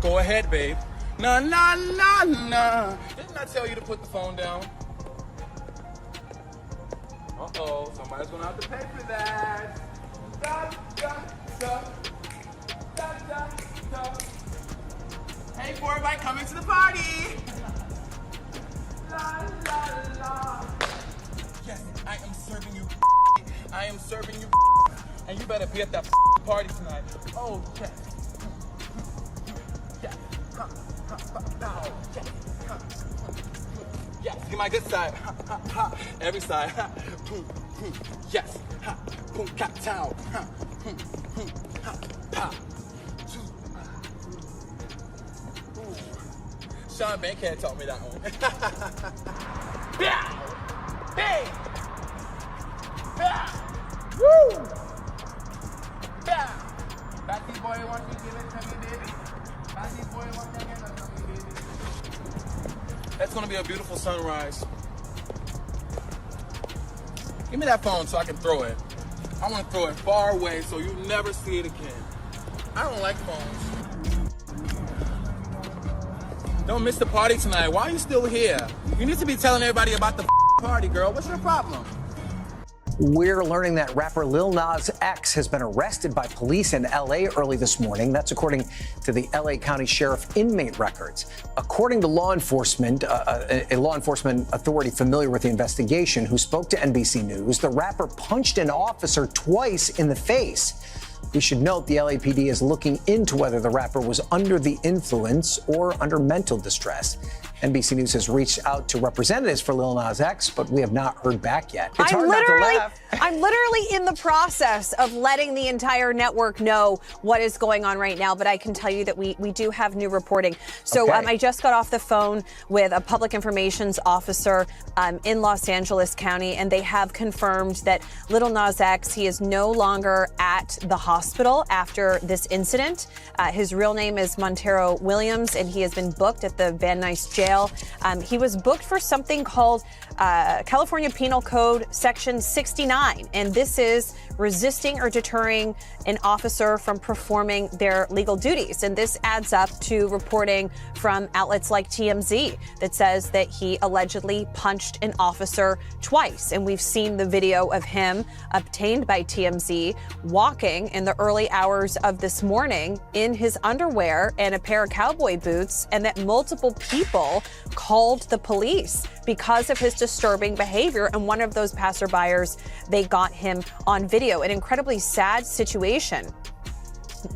Go ahead, babe. Nah, nah, nah, nah. Didn't I tell you to put the phone down? Uh-oh, somebody's gonna have to pay for that. Da, da, da. Da, da, da. Hey, Borbite, coming to the party. La, la, la. Yes, I am serving you. I am serving you. And you better be at that party tonight. Oh, yes. Yes. Yes, get my good side. Every side. Yes. Boom, cat town. Sean Bankhead taught me that one. Bow! Bang! Bow! Woo! Bow! Batty boy, want you give it to me, baby? Batty boy, want you give it to me, baby? That's gonna be a beautiful sunrise. Give me that phone so I can throw it. I want to throw it far away so you never see it again. I don't like phones. Don't miss the party tonight. Why are you still here? You need to be telling everybody about the party, girl. What's your problem? We're learning that rapper Lil Nas X has been arrested by police in L.A. early this morning. That's according to the L.A. County Sheriff inmate records. According to law enforcement, a law enforcement authority familiar with the investigation who spoke to NBC News, the rapper punched an officer twice in the face. We should note the LAPD is looking into whether the rapper was under the influence or under mental distress. NBC News has reached out to representatives for Lil Nas X, but we have not heard back yet. It's hard not to laugh. I'm literally in the process of letting the entire network know what is going on right now, but I can tell you that we do have new reporting. So Okay. I just got off the phone with a public informations officer in Los Angeles County, and they have confirmed that Lil Nas X, he is no longer at the hospital after this incident. His real name is Montero Williams, and he has been booked at the Van Nuys jail. He was booked for something called California Penal Code Section 69, and this is resisting or deterring an officer from performing their legal duties. And this adds up to reporting from outlets like TMZ that says that he allegedly punched an officer twice. And we've seen the video of him obtained by TMZ walking in the early hours of this morning in his underwear and a pair of cowboy boots, and that multiple people called the police because of his disturbing behavior. And one of those passerbyers, they got him on video. An incredibly sad situation.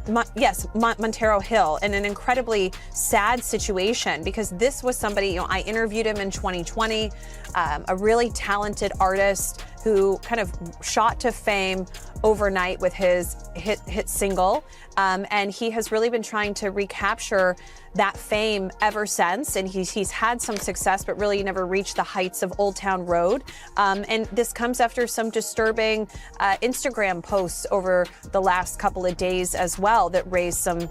Montero Hill, in an incredibly sad situation, because this was somebody, I interviewed him in 2020, a really talented artist who kind of shot to fame overnight with his hit single. And he has really been trying to recapture that fame ever since. And he's had some success, but really never reached the heights of Old Town Road. And this comes after some disturbing Instagram posts over the last couple of days as well that raised some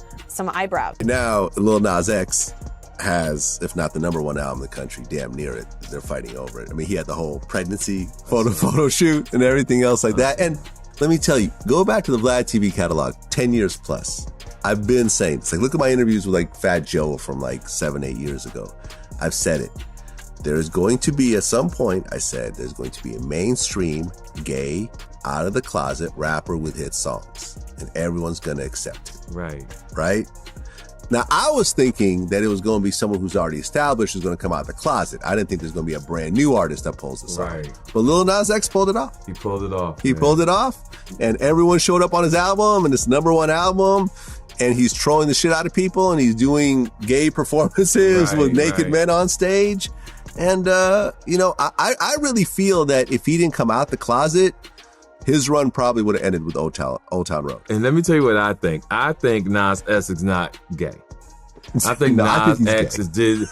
eyebrows. Now, Lil Nas X has, if not the number one album in the country, damn near it. They're fighting over it. I mean, he had the whole pregnancy photo shoot and everything else like that. And let me tell you, go back to the Vlad TV catalog, 10 years plus. I've been saying, it's like, look at my interviews with like Fat Joe from like 7-8 years ago. I've said it. There's going to be, at some point, I said, there's going to be a mainstream, gay, out of the closet rapper with hit songs. And everyone's going to accept it. Right? Now, I was thinking that it was going to be someone who's already established who's going to come out of the closet. I didn't think there's going to be a brand new artist that pulls this off. But Lil Nas X pulled it off. He pulled it off. He pulled it off. And everyone showed up on his album, and it's number one album. And he's trolling the shit out of people, and he's doing gay performances with naked men on stage. And, I really feel that if he didn't come out the closet, his run probably would have ended with Old Town Road. And let me tell you what I think. I think Nas X is not gay. I think Nas X is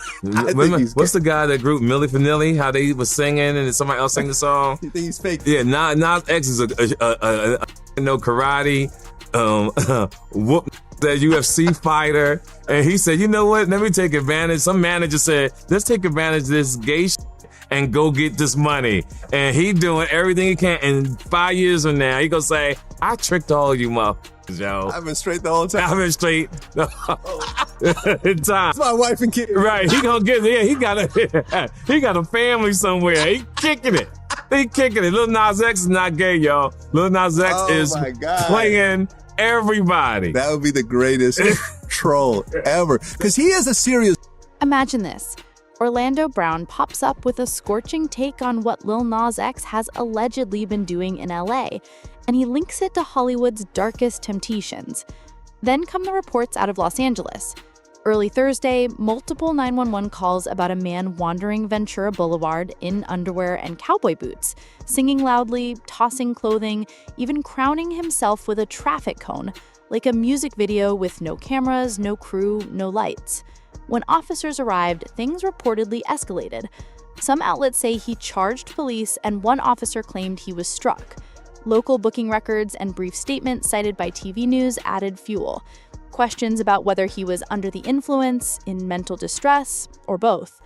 what's the guy that group Milli Vanilli? How they was singing and somebody else sang the song? You think he's fake? Yeah, Nas X is a karate, whoop that UFC fighter, and he said, you know what? Let me take advantage. Some manager said, let's take advantage of this gay shit and go get this money. And he doing everything he can. And 5 years from now, he gonna say, I tricked all you motherfuckers, yo. I've been straight the whole time. I've been straight the time. It's my wife and kid. Right, he gonna get there. He got a family somewhere. He kicking it. He kicking it. Lil Nas X is not gay, y'all. Lil Nas X is playing everybody. That would be the greatest troll ever. Because he is a serious... Imagine this. Orlando Brown pops up with a scorching take on what Lil Nas X has allegedly been doing in LA, and he links it to Hollywood's darkest temptations. Then come the reports out of Los Angeles. Early Thursday, multiple 911 calls about a man wandering Ventura Boulevard in underwear and cowboy boots, singing loudly, tossing clothing, even crowning himself with a traffic cone, like a music video with no cameras, no crew, no lights. When officers arrived, things reportedly escalated. Some outlets say he charged police, and one officer claimed he was struck. Local booking records and brief statements cited by TV news added fuel. Questions about whether he was under the influence, in mental distress, or both.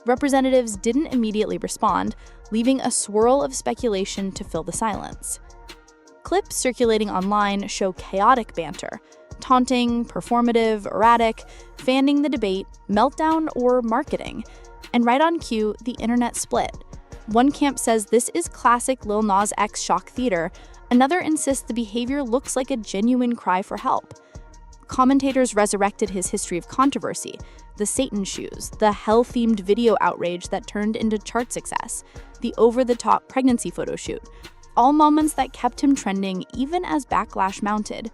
Representatives didn't immediately respond, leaving a swirl of speculation to fill the silence. Clips circulating online show chaotic banter, taunting, performative, erratic, fanning the debate, meltdown, or marketing. And right on cue, the internet split. One camp says this is classic Lil Nas X shock theater. Another insists the behavior looks like a genuine cry for help. Commentators resurrected his history of controversy, the Satan shoes, the hell-themed video outrage that turned into chart success, the over-the-top pregnancy photo shoot, all moments that kept him trending even as backlash mounted.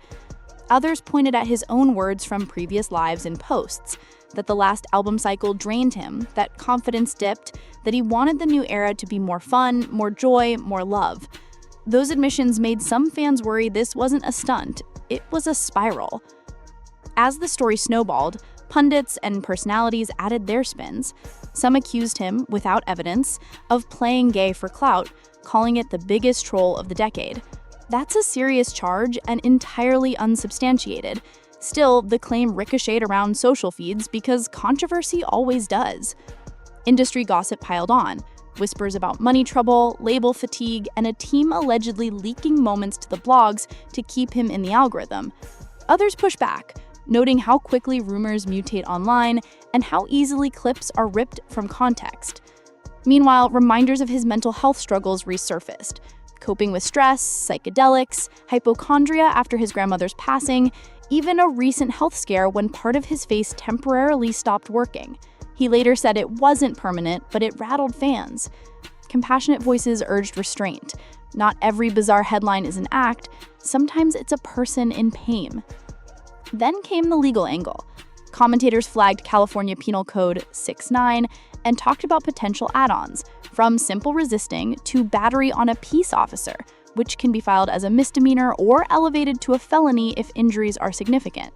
Others pointed at his own words from previous lives and posts, that the last album cycle drained him, that confidence dipped, that he wanted the new era to be more fun, more joy, more love. Those admissions made some fans worry this wasn't a stunt, it was a spiral. As the story snowballed, pundits and personalities added their spins. Some accused him, without evidence, of playing gay for clout, calling it the biggest troll of the decade. That's a serious charge and entirely unsubstantiated. Still, the claim ricocheted around social feeds because controversy always does. Industry gossip piled on. Whispers about money trouble, label fatigue, and a team allegedly leaking moments to the blogs to keep him in the algorithm. Others push back, noting how quickly rumors mutate online and how easily clips are ripped from context. Meanwhile, reminders of his mental health struggles resurfaced. Coping with stress, psychedelics, hypochondria after his grandmother's passing, even a recent health scare when part of his face temporarily stopped working. He later said it wasn't permanent, but it rattled fans. Compassionate voices urged restraint. Not every bizarre headline is an act. Sometimes it's a person in pain. Then came the legal angle. Commentators flagged California Penal Code 6-9 and talked about potential add-ons, from simple resisting to battery on a peace officer, which can be filed as a misdemeanor or elevated to a felony if injuries are significant.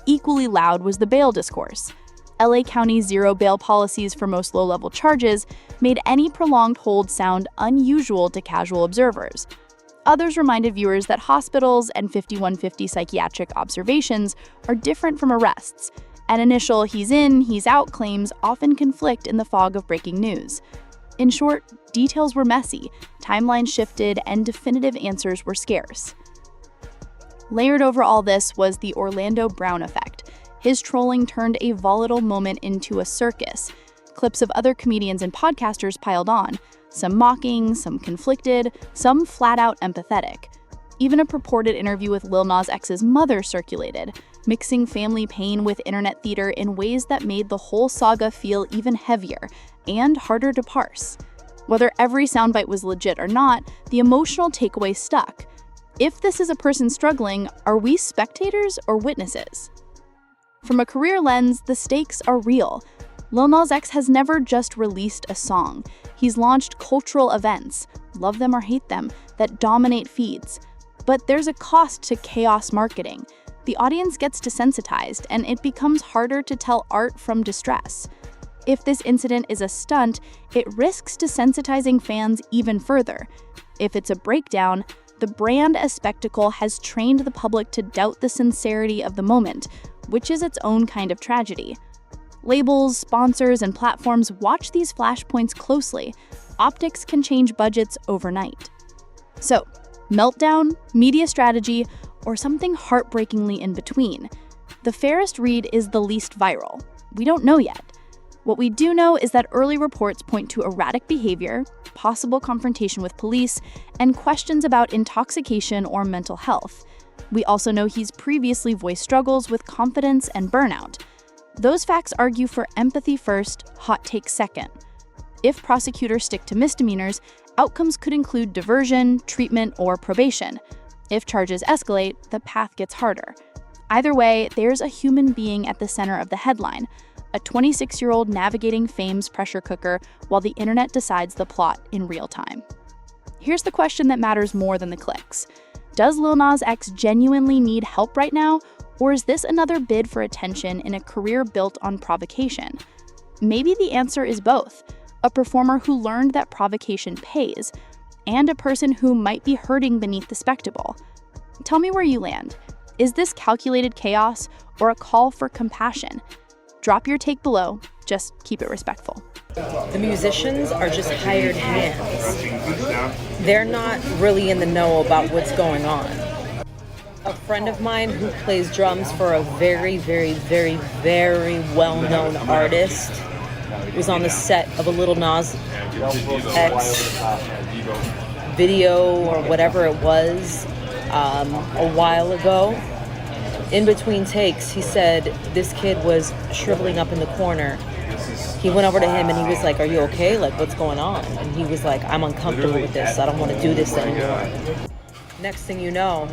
Equally loud was the bail discourse. LA County's zero bail policies for most low-level charges made any prolonged hold sound unusual to casual observers. Others reminded viewers that hospitals and 5150 psychiatric observations are different from arrests, and initial he's in, he's out claims often conflict in the fog of breaking news. In short, details were messy, timelines shifted, and definitive answers were scarce. Layered over all this was the Orlando Brown effect. His trolling turned a volatile moment into a circus. Clips of other comedians and podcasters piled on, some mocking, some conflicted, some flat-out empathetic. Even a purported interview with Lil Nas X's mother circulated, mixing family pain with internet theater in ways that made the whole saga feel even heavier and harder to parse. Whether every soundbite was legit or not, the emotional takeaway stuck. If this is a person struggling, are we spectators or witnesses? From a career lens, the stakes are real. Lil Nas X has never just released a song. He's launched cultural events, love them or hate them, that dominate feeds. But there's a cost to chaos marketing. The audience gets desensitized, and it becomes harder to tell art from distress. If this incident is a stunt, it risks desensitizing fans even further. If it's a breakdown, the brand as spectacle has trained the public to doubt the sincerity of the moment, which is its own kind of tragedy. Labels, sponsors, and platforms watch these flashpoints closely. Optics can change budgets overnight. So, meltdown, media strategy, or something heartbreakingly in between? The fairest read is the least viral. We don't know yet. What we do know is that early reports point to erratic behavior, possible confrontation with police, and questions about intoxication or mental health. We also know he's previously voiced struggles with confidence and burnout. Those facts argue for empathy first, hot take second. If prosecutors stick to misdemeanors, outcomes could include diversion, treatment, or probation. If charges escalate, the path gets harder. Either way, there's a human being at the center of the headline, a 26-year-old navigating fame's pressure cooker while the internet decides the plot in real time. Here's the question that matters more than the clicks. Does Lil Nas X genuinely need help right now, or is this another bid for attention in a career built on provocation? Maybe the answer is both, a performer who learned that provocation pays, and a person who might be hurting beneath the spectacle. Tell me where you land. Is this calculated chaos or a call for compassion? Drop your take below, just keep it respectful. The musicians are just hired hands. They're not really in the know about what's going on. A friend of mine who plays drums for a very, very, very, very well-known artist was on the set of a Lil Nas X video or whatever it was a while ago. In between takes, he said this kid was shriveling up in the corner. He went over to him and he was like, "Are you okay? Like, what's going on?" And he was like, "I'm uncomfortable with this. I don't want to do this anymore." Next thing you know,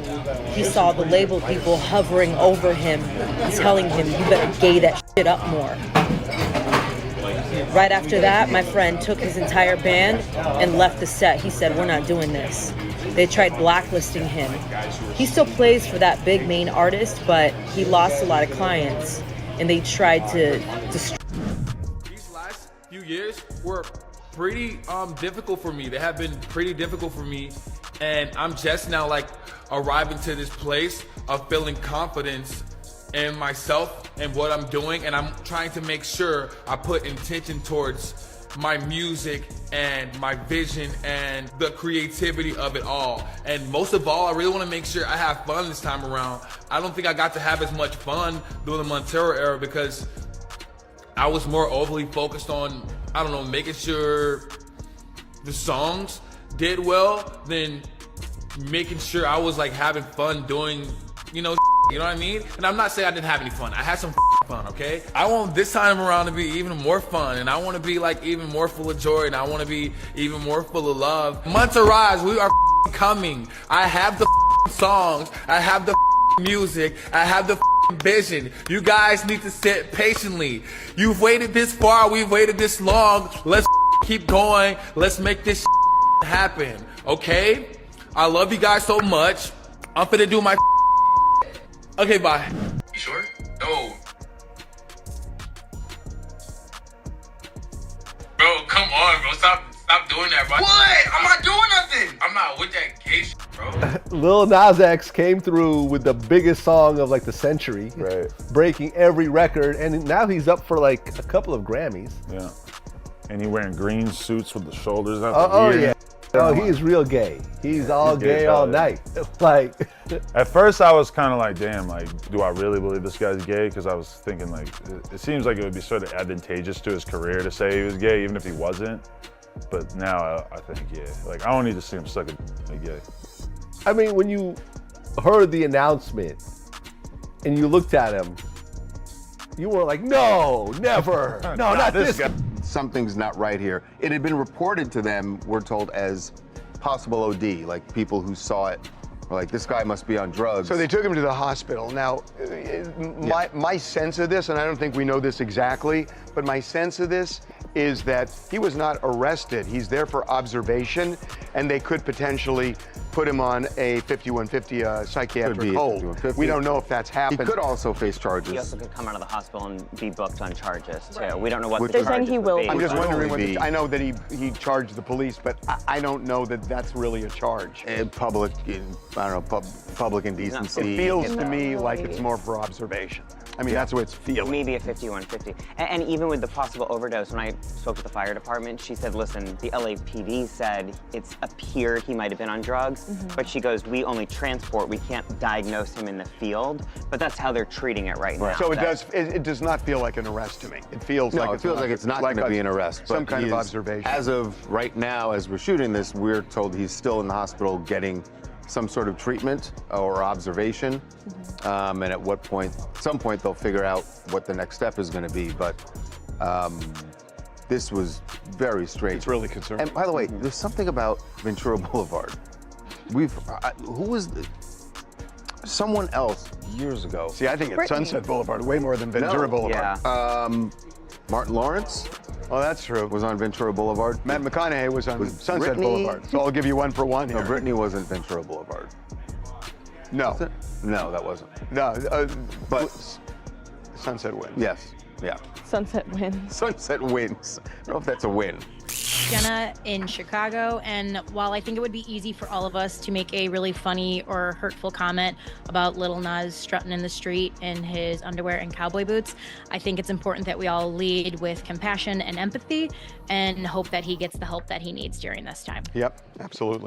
he saw the label people hovering over him, telling him, "You better gay that shit up more." Right after that, my friend took his entire band and left the set. He said, "We're not doing this." They tried blacklisting him. He still plays for that big main artist, but he lost a lot of clients, and they tried to destroy. These last few years were pretty difficult for me. They have been pretty difficult for me, and I'm just now like arriving to this place of feeling confidence in myself and what I'm doing, and I'm trying to make sure I put intention towards my music and my vision and the creativity of it all. And most of all, I really want to make sure I have fun this time around. I don't think I got to have as much fun during the Montero era because I was more overly focused on, I don't know, making sure the songs did well than making sure I was like having fun doing, you know what I mean? And I'm not saying I didn't have any fun. I had some fun, okay? I want this time around to be even more fun, and I want to be like even more full of joy, and I want to be even more full of love. Monterey, we are coming. I have the songs. I have the music. I have the vision. You guys need to sit patiently. You've waited this far. We've waited this long. Let's keep going. Let's make this happen, okay? I love you guys so much. I'm finna do my Okay, bye. You sure? No. Bro, come on, bro. Stop doing that, bro. What? I'm not doing nothing. I'm not with that gay shit, bro. Lil Nas X came through with the biggest song of like the century, right? Breaking every record, and now he's up for like a couple of Grammys. Yeah. And he wearing green suits with the shoulders out here. Yeah. Oh, he's real gay. He's all gay all night. Like, at first I was kind of like, damn, like, do I really believe this guy's gay? Because I was thinking like, it seems like it would be sort of advantageous to his career to say he was gay, even if he wasn't. But now I think, yeah, like I don't need to see him suck a gay. I mean, when you heard the announcement and you looked at him, you were like, no, never, no, not this guy. Something's not right here. It had been reported to them, we're told, as possible OD, like people who saw it were like, this guy must be on drugs. So they took him to the hospital. Now, my sense of this, and I don't think we know this exactly, but my sense of this is that he was not arrested. He's there for observation, and they could potentially put him on a 5150 psychiatric hold. We don't know if that's happened. He could also face charges. He also could come out of the hospital and be booked on charges too. We don't know what they're saying he will. I'm just wondering what I know that he charged the police, but I don't know that that's really a charge. Public indecency. It feels to me like it's more for observation. I mean, that's what it's feeling. Maybe a 5150. And even with the possible overdose, when I spoke to the fire department, she said, listen, the LAPD said it's appeared he might have been on drugs, but she goes, we only transport, we can't diagnose him in the field, but that's how they're treating it right now. So it does not feel like an arrest to me. It feels No, like it feels like it's not going to be an arrest. Some but kind of he is- observation. As of right now, as we're shooting this, we're told he's still in the hospital getting some sort of treatment or observation. And at some point they'll figure out what the next step is going to be. But this was very strange. It's really concerning. And by the way, there's something about Ventura Boulevard. Who was someone else years ago? See, I think it's Sunset Boulevard way more than Ventura Boulevard. Yeah. Martin Lawrence Oh, that's true. was on Ventura Boulevard. Matt McConaughey was on Sunset Brittany- Boulevard. So I'll give you one for one here. No, Brittany wasn't Ventura Boulevard. No. Was it? No, that wasn't. No. But Sunset wins. yes, yeah. Sunset wins. Sunset wins. I don't know if that's a win. Jenna in Chicago, and while I think it would be easy for all of us to make a really funny or hurtful comment about Lil Nas strutting in the street in his underwear and cowboy boots, I think it's important that we all lead with compassion and empathy and hope that he gets the help that he needs during this time. Yep, absolutely.